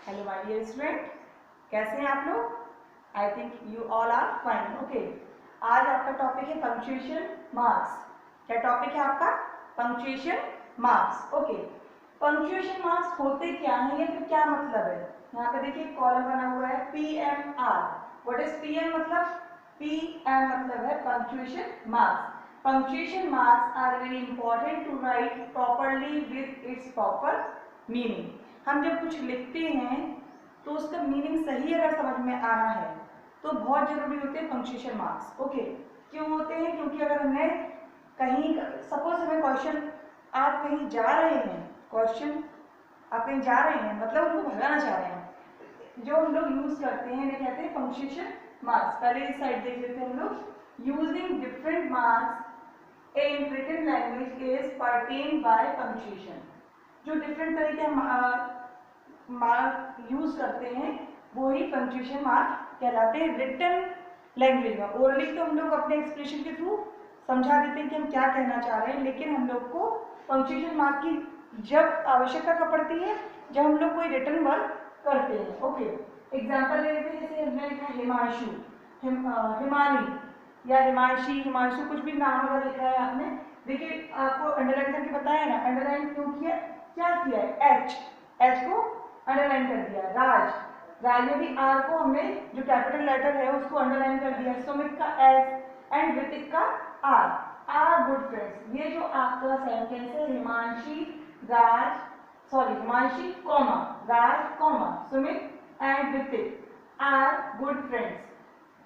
Hello my dear student, कैसे हैं आप लोग? I think you all are fine. Okay, आज आपका टॉपिक है पंक्चुएशन मार्क्स। क्या टॉपिक है आपका? Punctuation marks. Okay, punctuation marks होते क्या हैं या फिर क्या मतलब है? यहाँ पे देखिए कॉलम बना हुआ है PMR। व्हाट इज PM मतलब? PM मतलब है punctuation marks. Punctuation marks are very important to write properly with its proper meaning. हम जब कुछ लिखते हैं तो उसका मीनिंग सही अगर समझ में आना है तो बहुत जरूरी होते हैं पंक्चुएशन मार्क्स। ओके, क्यों होते हैं? क्योंकि अगर हमने कहीं सपोज हमें क्वेश्चन, आप कहीं जा रहे हैं, क्वेश्चन आप कहीं जा रहे हैं मतलब उनको भगाना चाह रहे हैं, जो हम लोग यूज करते हैं इन्हें कहते हैं पंक्चुएशन मार्क्स। पहले इस साइड देख लेते हैं हम लोग। Using different marks in written language is pertain by punctuation. जो डिफरेंट तरह के मार्क यूज करते हैं वो ही पंक्चुएशन मार्क कहलाते हैं रिटन लैंग्वेज में। ओरली तो हम लोग अपने एक्सप्रेशन के थ्रू समझा देते हैं कि हम क्या कहना चाह रहे हैं, लेकिन हम लोग को पंक्चुएशन मार्क की जब आवश्यकता कब पड़ती है, जब हम लोग कोई रिटन वर्क करते हैं। ओके, एग्जाम्पल ले लेते हैं। जैसे हमने लिखा हिमांशु, हिमानी या हिमांशी, हिमांशु, कुछ भी नाम अगर लिखा है आपने, देखिए आपको अंडरलाइन करके बताया ना, अंडरलाइन क्यों किया, क्या किया है? एच को अंडरलाइन कर दिया। राज में भी आर को हमने जो कैपिटल लेटर है उसको अंडरलाइन कर दिया। सुमित का एस एंड ऋतिक का आर गुड फ्रेंड्स। ये जो आपका सेंटेंस है Himanshi comma Raj comma Sumit and Ritik are good friends,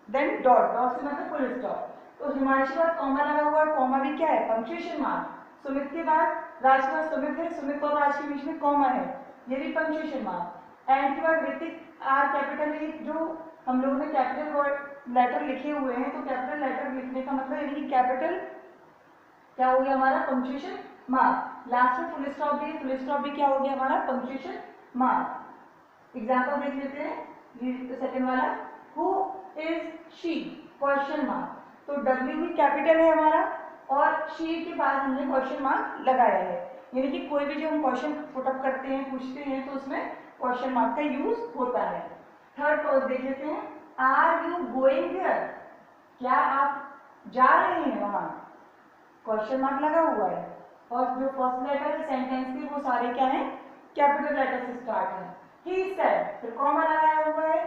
then dot से मतलब फुल स्टॉप। तो हिमांशी के बाद कॉमा लगा हुआ है, कॉमा भी क्या है? Punctuation mark. सुमित के बाद राज के बाद सुमित है, सुमित और राज के बीच में कॉमा है, ये भी पंक्चुएशन मार्क। एंड के बाद ऋतिक आर कैपिटल है। जो हम लोगों ने कैपिटल वर्ड लेटर लिखे हुए हैं, तो कैपिटल लेटर लिखने का मतलब यानी कि कैपिटल क्या हो गया हमारा? Punctuation mark. लास्ट में फुल स्टॉप भी, फुल स्टॉप भी क्या हो गया हमारा? Punctuation mark. एग्जाम्पल देख लेते हैं। सेकंड वाला, who is she? Question mark. तो डब्ल्यू भी कैपिटल है हमारा और शी के बाद हमने क्वेश्चन मार्क लगाया है, यानी कि कोई भी जो हम क्वेश्चन पुटअप करते हैं, पूछते हैं, तो उसमें क्वेश्चन मार्क का यूज होता है। थर्ड क्वेश्चन देख लेते हैं। Are you going there? क्या आप जा रहे हैं वहां? क्वेश्चन मार्क लगा हुआ है और जो फर्स्ट लेटर है सेंटेंस के वो सारे क्या है? कैपिटल लेटर से स्टार्ट है। ही सेड, फिर कॉमा लगाया हुआ है,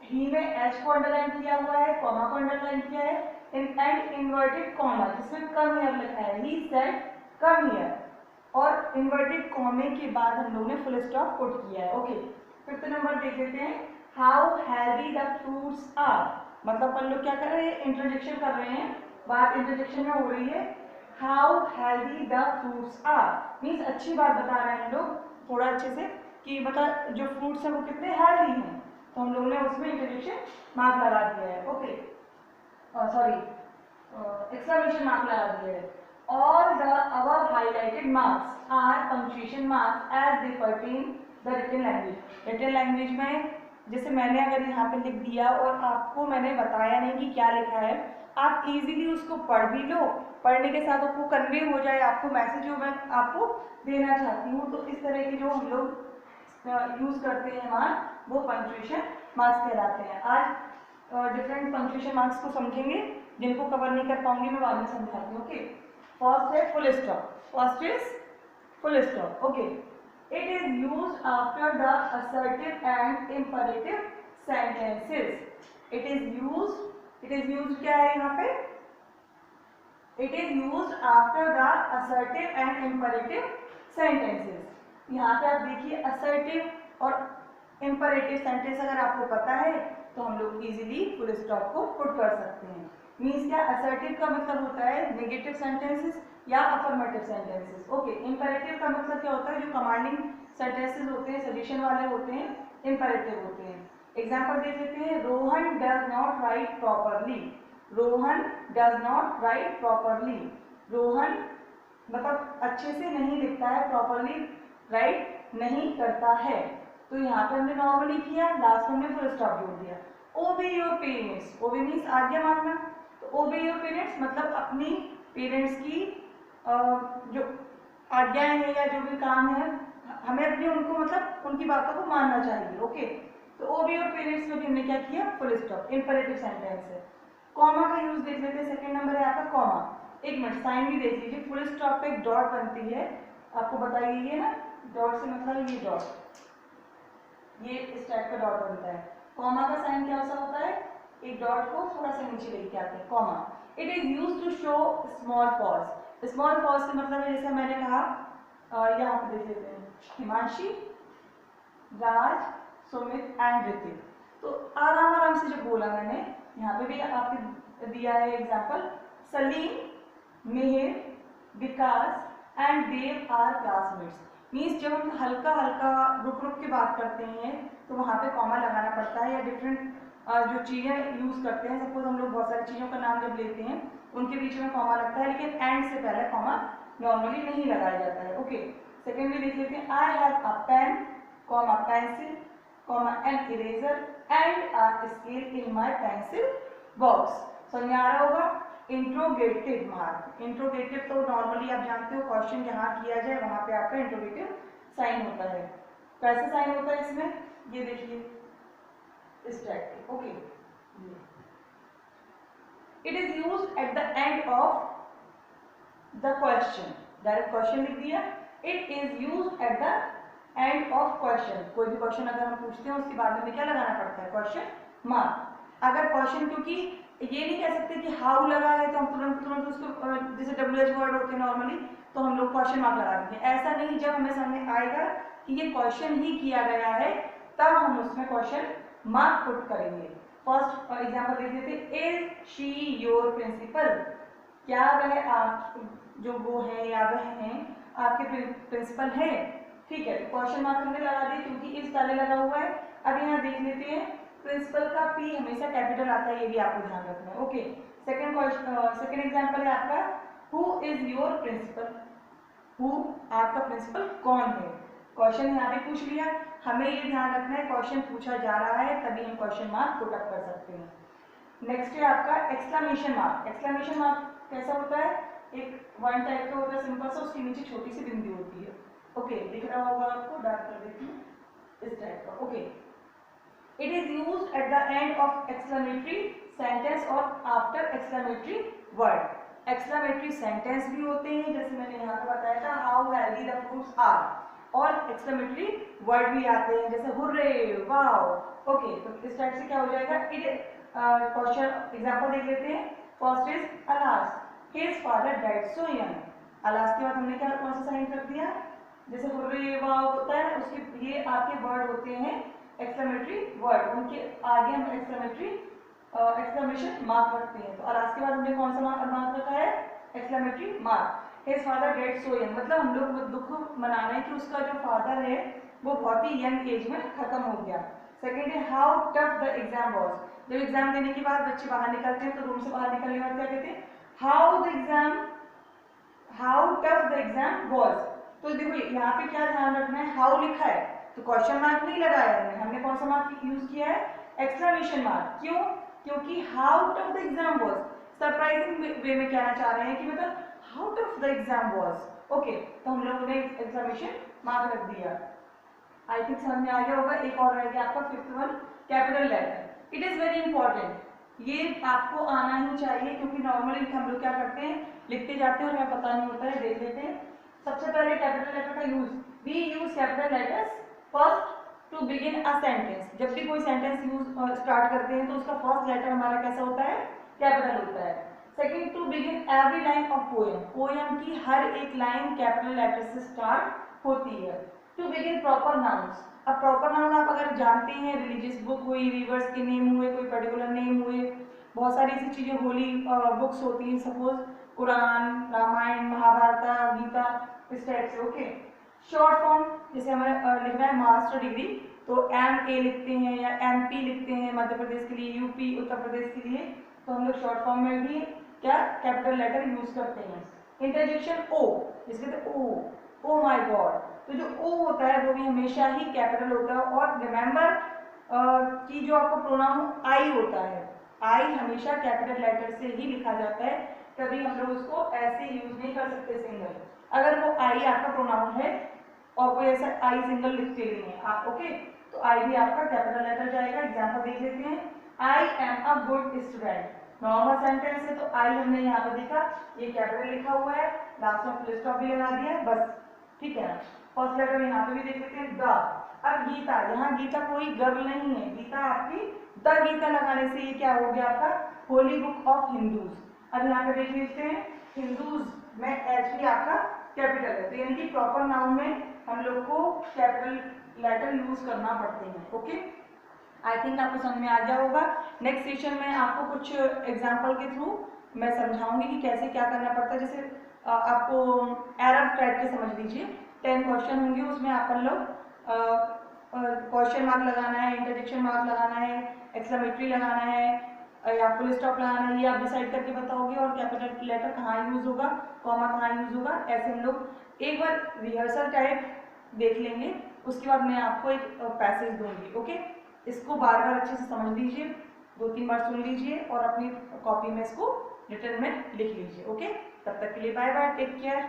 ही में एच को अंडरलाइन किया हुआ है, कॉमा को अंडरलाइन किया है, एंड इन्वर्टेड कॉमा जिसमें कम हियर लिखा है। ही सेड कम हियर, और इन्वर्टेड कॉमे के बाद हम लोग ने फुल स्टॉप पुट किया है। ओके, फिफ्थ नंबर देख लेते हैं। How healthy the fruits are. मतलब अपन लोग क्या कर रहे हैं? इंट्रोडक्शन कर रहे हैं, बात इंट्रोडक्शन में हो रही है। How healthy the fruits are means अच्छी बात बता रहे हैं हम लोग थोड़ा अच्छे से कि बता जो फ्रूट्स हैं वो कितने हेल्दी हैं, तो हम लोग ने उसमें इंट्रोडक्शन मार्क लगा दिया है। ओके, सॉरी एक्सक्लेमेशन मार्क लगा दिया है। All the above highlighted marks are punctuation marks as they pertain the written language. Written language में जैसे मैंने अगर यहाँ पे लिख दिया और आपको मैंने बताया नहीं कि क्या लिखा है, आप इजीली उसको पढ़ भी लो, पढ़ने के साथ आपको कन्वे हो जाए आपको मैसेज जो मैं आपको देना चाहती हूँ। तो इस तरह के जो हम लोग यूज करते हैं मार्क, वो पंक्चुएशन मार्क्स कहलाते हैं। आज डिफरेंट पंक्चुएशन मार्क्स को समझेंगे, जिनको कवर नहीं कर पाऊंगी मैं बाद में समझाती हूँ। ओके, फर्स्ट है full stop. First is full stop. Okay, it is used after the assertive and imperative sentences. It is used क्या है यहाँ पे? It is used after the assertive and imperative sentences. यहाँ पे आप देखिए असर्टिव और इंपरेटिव सेंटेंस अगर आपको पता है तो हम लोग इजीली फुल स्टॉप को पुट कर सकते हैं। मीन्स क्या? असर्टिव का मतलब होता है नेगेटिव सेंटेंसेस या अफर्मेटिव सेंटेंसेस। ओके, इंपरेटिव का मतलब क्या होता है? जो कमांडिंग सेंटेंसेस होते हैं, सजेशन वाले होते हैं, इंपरेटिव होते हैं। एग्जांपल देख लेते हैं। Rohan does not right properly. Rohan does not right properly. Rohan मतलब अच्छे से नहीं लिखता है, प्रॉपरली राइट नहीं करता है। तो यहाँ पे हमने नॉर्मली किया, लास्ट में हमने फुल स्टॉप जोड़ दिया। ओबे योर पेरेंट्स। ओबे मीन्स आज्ञा मानना, तो ओबे योर पेरेंट्स मतलब अपनी पेरेंट्स की जो आज्ञाएं हैं या जो भी काम है हमें अपनी उनको मतलब उनकी बातों को मानना चाहिए। ओके, तो ओबे योर पेरेंट्स में भी हमने क्या किया, फुल स्टॉप, इंपेरेटिव सेंटेंस है। कॉमा का यूज देख लेते हैं, सेकंड नंबर है आपका कॉमा। एक मिनट, साइन भी देख लीजिए, फुल स्टॉप पे एक डॉट बनती है, आपको बताइए ये ना, डॉट से मतलब ये डॉट, ये इस टाइप का डॉट बनता है। कॉमा का साइन क्या सा होता है, एक डॉट को थोड़ा सा नीचे लेके आते हैं, comma. It is use to show small pause. Small pause का मतलब है, जैसे मैंने कहा, यहाँ पे देख लेते हैं, हिमांशी, राज, सुमित एंड ऋतिक। तो आराम आराम से जो बोला मैंने, यहाँ पे भी आपके दिया है example, Salim, Mihir, Vikas and Dev are classmates. Means जब हम हल्का हल्का रुक रुक के बात करते हैं तो वहाँ पे कॉमा लगाना पड़ता है, या डिफरेंट जो चीज़ें यूज करते हैं, सपोज हम लोग बहुत सारी चीज़ों का नाम जब लेते हैं उनके बीच में कॉमा लगता है, लेकिन एंड से पहले कॉमा नॉर्मली नहीं लगाया जाता है। ओके, सेकेंडली देख लेते हैं, I have a pen, comma pencil, comma an eraser and a scale in my pencil box. समझ में आ रहा होगा। इंट्रोगेटिव मार्क, इंट्रोगेटिव तो नॉर्मली आप जानते हो, क्वेश्चन जहाँ किया जाए वहां पे आपका इंट्रोगेटिव साइन होता है। कैसे साइन होता है इसमें, ये देखिए इस टाइप के। Okay, it is used at the end of the question, direct question लिख दिया। It is used at the end of question, कोई भी क्वेश्चन अगर हम पूछते हैं उसके बाद में क्या लगाना पड़ता है, क्वेश्चन मार्क। अगर क्वेश्चन, क्योंकि ये नहीं कह सकते कि हाउ लगा है तो हम तुरंत तुरंत उसको, जैसे डब्ल्यूएच वर्ड होते हैं नॉर्मली, तो हम लोग क्वेश्चन मार्क लगा देंगे, ऐसा नहीं। जब हमें समझ आएगा कि ये क्वेश्चन ही किया गया है तब हम उसमें क्वेश्चन मार्क पुट करेंगे। फर्स्ट एग्जांपल देख लेते हैं, इज शी योर प्रिंसिपल, क्या वह आप जो वो है या वह हैं आपके प्रिंसिपल है। ठीक है, क्वेश्चन मार्क हमने लगा दिया क्योंकि इस पहले लगा हुआ है। अब यहाँ देख लेते हैं, प्रिंसिपल का पी हमेशा कैपिटल आता है, ये भी आपको ध्यान रखना है। ओके, सेकंड एग्जांपल है आपका, who is your principal, who आपका प्रिंसिपल कौन है। क्वेश्चन यहाँ पे पूछ लिया, हमें ये ध्यान रखना है क्वेश्चन पूछा जा रहा है तभी हम क्वेश्चन मार्क पुट अप कर सकते हैं। नेक्स्ट है आपका एक्सक्लेमेशन मार्क। एक्सक्लेमेशन मार्क कैसा होता है, एक वन टाइप का होता है सिंपल सा, उसके नीचे छोटी सी बिंदी होती है। ओके, दिख रहा होगा आपको, डार्क कर देती हूँ, इस टाइप का। Okay, it is used at the end of exclamatory sentence और after exclamatory word. Exclamatory sentence भी होते हैं, जैसे मैंने यहाँ पे बताया था, how healthy the fruits are, और एक्सक्लेमेटरी वर्ड भी आते हैं, जैसे हुर्रे, वाओ। ओके, तो इस टाइप से क्या हो जाएगा, इट क्वेश्चन एग्जांपल देख लेते हैं। First is alas, his father died so young. Alas के बाद हमने क्या, कौन सा साइन कर दिया, जैसे हुर्रे वाओ होता है, उसके ये आपके वर्ड होते हैं एक्सक्लेमेटरी वर्ड, उनके आगे हम एक्सक्लेमेशन मार्क रखते हैं। तो अलास के बाद हमने कौन सा मार्क रखा है, exclamatory mark. His father dead so young, मतलब हम लोग दुख मना रहे हैं कि उसका जो फादर है वो बहुत ही यंग एज में खत्म हो गया। सेकेंड है how tough the exam was. जब एग्जाम देने के बाद बच्चे बाहर निकलते हैं तो रूम से बाहर निकलने के बाद क्या कहते हैं, how tough the exam was. तो देखो यहाँ पे क्या ध्यान रखना है, हाउ लिखा है तो क्वेश्चन मार्क नहीं लगाया है, हमने कौन सा मार्क यूज किया है, एक्सक्लेमेशन मार्क। क्यों, क्योंकि how tough the exam was surprising way में कहना चाह रहे हैं कि मतलब how tough the exam was. Okay, तो हम लोगों ने एक्सक्लेमेशन मार्क रख दिया। आई थिंक समझ में आ गया होगा। एक और रह गया आपका fifth one, capital letter. It is very important, ये आपको आना ही चाहिए क्योंकि नॉर्मली हम लोग क्या करते हैं, लिखते जाते हैं और हमें पता नहीं होता है। देख लेते हैं, सबसे पहले कैपिटल लेटर का use, we use capital letters first to begin a sentence. जब भी कोई सेंटेंस यूज स्टार्ट करते हैं तो उसका फर्स्ट लेटर हमारा कैसा होता है, कैपिटल होता है। Second, to begin every line of poem, poem की हर एक लाइन कैपिटल लेटर से स्टार्ट होती है। टू बिगिन प्रॉपर नाउन्स, अब प्रॉपर नाउन आप अगर जानते हैं, रिलीजियस बुक हुई, रिवर्स के नेम हुए, कोई पर्टिकुलर नेम हुए, बहुत सारी ऐसी चीजें, होली बुक्स होती हैं, सपोज कुरान, रामायण, महाभारत, गीता, इस टाइप से। ओके, शॉर्ट फॉर्म जैसे हमें लिखना है मास्टर डिग्री तो MA लिखते हैं या MP लिखते हैं मध्य प्रदेश के लिए, UP उत्तर प्रदेश के लिए, तो हम लोग शॉर्ट फॉर्म में भी क्या कैपिटल लेटर यूज करते हैं। इंटरजेक्शन O, जिसके ओ माय गॉड, तो जो O होता है वो भी हमेशा ही कैपिटल होता है। और रिमेंबर कि जो आपका प्रोनाउन I होता है, I हमेशा कैपिटल लेटर से ही लिखा जाता है, कभी हम लोग उसको ऐसे यूज नहीं कर सकते सिंगल। अगर वो I आपका प्रोनाउन है और कोई ऐसा आई सिंगल लिखते नहीं है ओके। तो आई भी आपका कैपिटल लेटर जाएगा। एग्जाम्पल देख लेते हैं, I am a good student. Normal sentence है तो आई हमने यहाँ पे देखा ये कैपिटल लिखा हुआ है, लास्ट में फुल स्टॉप भी लगा दिया है, बस ठीक है ना। फर्स्ट लेटर यहाँ पे भी देख लेते हैं द। अब गीता, यहाँ गीता कोई गर्ल नहीं है, गीता आपकी द गीता लगाने से ये क्या हो गया आपका होली बुक ऑफ हिंदूज। अब यहाँ पे देख लेते हैं हिंदूज में एच भी आपका कैपिटल है, तो यानी कि प्रॉपर नाउन में हम लोग को कैपिटल लेटर यूज करना पड़ते हैं ओके। आई थिंक आपको समझ में आ गया होगा। नेक्स्ट सेशन में आपको कुछ एग्जाम्पल के थ्रू मैं समझाऊंगी कि कैसे क्या करना पड़ता है। जैसे आपको एरर टाइप के समझ लीजिए 10 क्वेश्चन होंगे, उसमें अपन लोग क्वेश्चन मार्क लगाना है, इंटरजेक्शन मार्क लगाना है, एक्सक्लेमेटरी लगाना है या फुल स्टॉप लगाना है, ये आप डिसाइड करके बताओगे। और कैपिटल लेटर कहाँ यूज होगा, कॉमा कहाँ यूज होगा, ऐसे हम लोग एक बार रिहर्सल टाइप देख लेंगे। उसके बाद मैं आपको एक पैसेज दूंगी ओके। इसको बार बार अच्छे से समझ लीजिए, 2-3 बार सुन लीजिए और अपनी कॉपी में इसको रिटर्न में लिख लीजिए ओके। तब तक के लिए बाय बाय, टेक केयर।